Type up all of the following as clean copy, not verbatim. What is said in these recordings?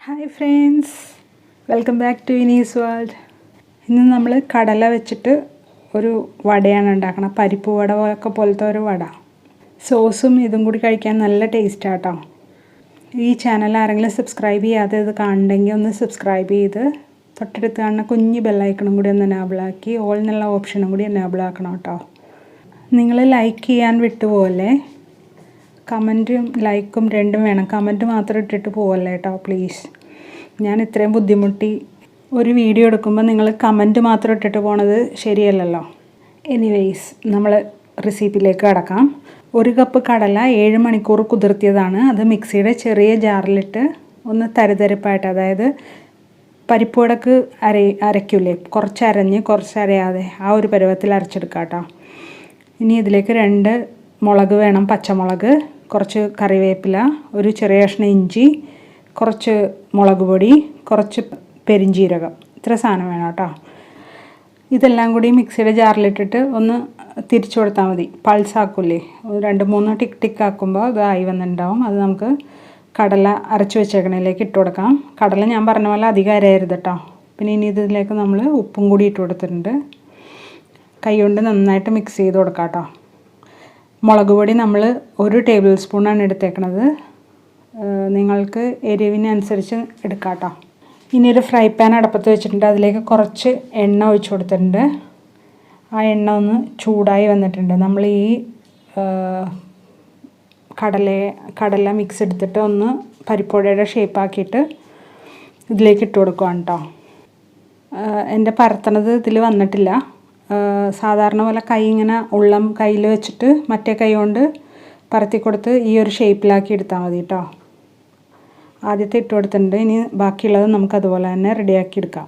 Hi friends, welcome back to Viniz world. ഇന്ന് നമ്മൾ കടല വെച്ചിട്ട് ഒരു വടയാണ് ഉണ്ടാക്കണം. പരിപ്പ് വട പോലത്തെ ഒരു വട. സോസും ഇതും കൂടി കഴിക്കാൻ നല്ല ടേസ്റ്റ് ആട്ടോ. ഈ ചാനൽ ആരെങ്കിലും സബ്സ്ക്രൈബ് ചെയ്യാതെ ഇത് കാണണമെങ്കിൽ ഒന്ന് സബ്സ്ക്രൈബ് ചെയ്ത് തൊട്ടടുത്ത് കാണുന്ന കുഞ്ഞു ബെൽ ഐക്കണും കൂടി ഒന്ന് എനേബിൾ ആക്കി ഓൾ എന്നുള്ള ഓപ്ഷനും കൂടി എനേബിൾ ആക്കണം കേട്ടോ. നിങ്ങൾ ലൈക്ക് ചെയ്യാൻ വിട്ടുപോകല്ലേ. കമൻറ്റും ലൈക്കും രണ്ടും വേണം. കമൻറ്റ് മാത്രം ഇട്ടിട്ട് പോകല്ലേ കേട്ടോ പ്ലീസ്. ഞാൻ ഇത്രയും ബുദ്ധിമുട്ടി ഒരു വീഡിയോ എടുക്കുമ്പോൾ നിങ്ങൾ കമൻറ്റ് മാത്രം ഇട്ടിട്ട് പോണത് ശരിയല്ലല്ലോ. എനിവേയ്സ് നമ്മൾ റെസിപ്പിയിലേക്ക് കടക്കാം. 1 കപ്പ് കടല 7 മണിക്കൂർ കുതിർത്തിയതാണ്. അത് മിക്സിയുടെ ചെറിയ ജാറിലിട്ട് ഒന്ന് തരിതരിപ്പായിട്ട്, അതായത് പരിപ്പ് വടക്ക് അരയ്ക്കൂലേ, കുറച്ച് അരഞ്ഞ് കുറച്ച് അരയാതെ ആ ഒരു പരുവത്തിൽ അരച്ചെടുക്കാം കേട്ടോ. ഇനി ഇതിലേക്ക് 2 മുളക് വേണം, പച്ചമുളക്, കുറച്ച് കറിവേപ്പില, ഒരു ചെറിയ കഷ്ണം ഇഞ്ചി, കുറച്ച് മുളക് പൊടി, കുറച്ച് പെരിഞ്ജീരകം, ഇത്ര സാധനം വേണം കേട്ടോ. ഇതെല്ലാം കൂടി മിക്സിയുടെ ജാറിലിട്ടിട്ട് ഒന്ന് തിരിച്ചു കൊടുത്താൽ മതി. പൾസ് ആക്കൂലേ, 2-3 ടിക്ക് ടിക്ക് ആക്കുമ്പോൾ ഇതായി വന്നിട്ടുണ്ടാവും. അത് നമുക്ക് കടല അരച്ച് വെച്ചേക്കണേലേക്ക് ഇട്ട് കൊടുക്കാം. കടല ഞാൻ പറഞ്ഞ പോലെ അധികം അരയരുത് കേട്ടോ. പിന്നെ ഇനി ഇതിലേക്ക് നമ്മൾ ഉപ്പും കൂടി ഇട്ട് കൊടുത്തിട്ടുണ്ട്. കൈ കൊണ്ട് നന്നായിട്ട് മിക്സ് ചെയ്ത് കൊടുക്കാം കേട്ടോ. മുളക് പൊടി നമ്മൾ 1 ടേബിൾ സ്പൂണാണ് എടുത്തേക്കണത്. നിങ്ങൾക്ക് എരിവിനനുസരിച്ച് എടുക്കാം കേട്ടോ. ഇനി ഒരു ഫ്രൈ പാൻ അടുപ്പത്ത് വെച്ചിട്ടുണ്ട്. അതിലേക്ക് കുറച്ച് എണ്ണ ഒഴിച്ച് കൊടുത്തിട്ടുണ്ട്. ആ എണ്ണ ഒന്ന് ചൂടായി വന്നിട്ടുണ്ട്. നമ്മൾ ഈ കടല മിക്സ് എടുത്തിട്ട് ഒന്ന് പരിപ്പുവടയുടെ ഷേപ്പാക്കിയിട്ട് ഇതിലേക്ക് ഇട്ട് കൊടുക്കുകയാണ് കേട്ടോ. എൻ്റെ പരത്തണത് ഇതിൽ വന്നിട്ടില്ല. സാധാരണ പോലെ കൈ ഇങ്ങനെ ഉള്ളം കയ്യിൽ വെച്ചിട്ട് മറ്റേ കൈ കൊണ്ട് പരത്തി കൊടുത്ത് ഈ ഒരു ഷേപ്പിലാക്കി എടുത്താൽ മതി കേട്ടോ. ആദ്യത്തെ ഇട്ട് കൊടുത്തിട്ടുണ്ട്. ഇനി ബാക്കിയുള്ളത് നമുക്ക് അതുപോലെ തന്നെ റെഡിയാക്കി എടുക്കാം.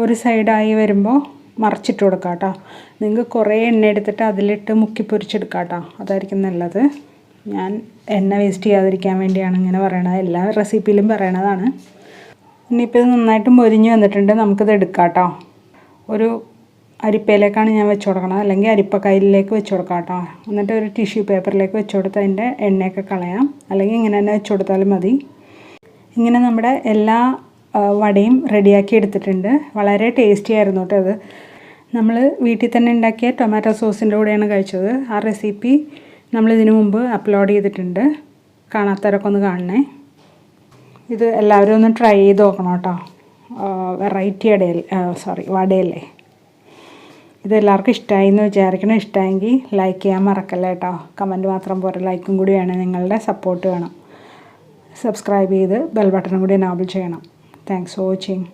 ഒരു സൈഡായി വരുമ്പോൾ മറിച്ചിട്ട് കൊടുക്കാം കേട്ടോ. നിങ്ങൾക്ക് കുറേ എണ്ണ എടുത്തിട്ട് അതിലിട്ട് മുക്കി പൊരിച്ചെടുക്കാം കേട്ടോ. അതായിരിക്കും നല്ലത്. ഞാൻ എണ്ണ വേസ്റ്റ് ചെയ്യാതിരിക്കാൻ വേണ്ടിയാണ് ഇങ്ങനെ പറയണത്. എല്ലാ റെസിപ്പിയിലും പറയണതാണ്. ഇനിയിപ്പോൾ ഇത് നന്നായിട്ട് മൊരിഞ്ഞ് വന്നിട്ടുണ്ട്. നമുക്കിത് എടുക്കാം കേട്ടോ. ഒരു അരിപ്പയിലേക്കാണ് ഞാൻ വെച്ച് കൊടുക്കണം, അല്ലെങ്കിൽ അരിപ്പക്കയിലേക്ക് വെച്ച് കൊടുക്കാം കേട്ടോ. എന്നിട്ട് ഒരു ടിഷ്യൂ പേപ്പറിലേക്ക് വെച്ച് കൊടുത്ത് അതിൻ്റെ എണ്ണയൊക്കെ കളയാം, അല്ലെങ്കിൽ ഇങ്ങനെ തന്നെ വെച്ച് കൊടുത്താലും മതി. ഇങ്ങനെ നമ്മുടെ എല്ലാ വടയും റെഡിയാക്കി എടുത്തിട്ടുണ്ട്. വളരെ ടേസ്റ്റി ആയിരുന്നു കേട്ടോ. അത് നമ്മൾ വീട്ടിൽ തന്നെ ഉണ്ടാക്കിയ ടൊമാറ്റോ സോസിൻ്റെ കൂടെയാണ് കഴിച്ചത്. ആ റെസിപ്പി നമ്മളിതിനു മുമ്പ് അപ്ലോഡ് ചെയ്തിട്ടുണ്ട്. കാണാത്തവരൊക്കെ ഒന്ന് കാണണേ. ഇത് എല്ലാവരും ഒന്ന് ട്രൈ ചെയ്ത് നോക്കണം കേട്ടോ. വെറൈറ്റി വടയല്ലേ. ഇതെല്ലാവർക്കും ഇഷ്ടമായി എന്ന് വിചാരിക്കണം. ഇഷ്ടമായെങ്കിൽ ലൈക്ക് ചെയ്യാൻ മറക്കല്ലേ കേട്ടോ. കമൻറ്റ് മാത്രം പോരാ, ലൈക്കും കൂടി വേണം. നിങ്ങളുടെ സപ്പോർട്ട് വേണം. സബ്സ്ക്രൈബ് ചെയ്ത് ബെൽ ബട്ടണും കൂടി എനേബിൾ ചെയ്യണം. Thanks for watching.